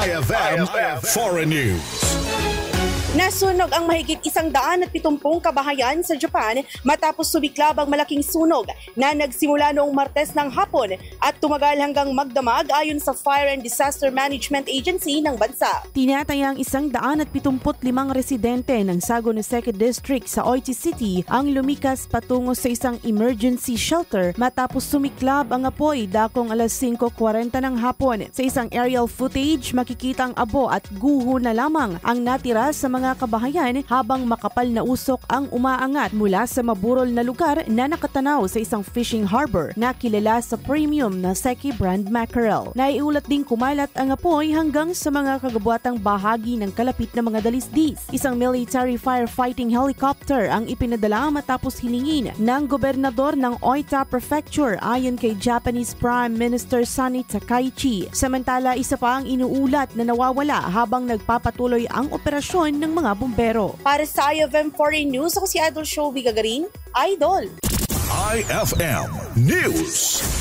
IFM Foreign News. Nasunog ang mahigit 170 kabahayan sa Japan matapos sumiklab ang malaking sunog na nagsimula noong Martes ng hapon at tumagal hanggang magdamag ayon sa Fire and Disaster Management Agency ng bansa. Tinatayang 175 residente ng Sagonoseki District sa Oichi City ang lumikas patungo sa isang emergency shelter matapos sumiklab ang apoy dakong alas 5:40 ng hapon. Sa isang aerial footage, makikita ang abo at guho na lamang ang natira sa mga kabahayan habang makapal na usok ang umaangat mula sa maburol na lugar na nakatanaw sa isang fishing harbor na kilala sa premium na Seki brand mackerel. Naiulat ding kumalat ang apoy hanggang sa mga kagabuatang bahagi ng kalapit na mga dalisdis. Isang military firefighting helicopter ang ipinadala matapos hilingin ng gobernador ng Oita Prefecture ayon kay Japanese Prime Minister Sani Takaichi. Samantala, isa pa ang inuulat na nawawala habang nagpapatuloy ang operasyon ng mga bumbero. Para sa IFM Foreign News, ako si Idol Show Gagarin, Idol. IFM News.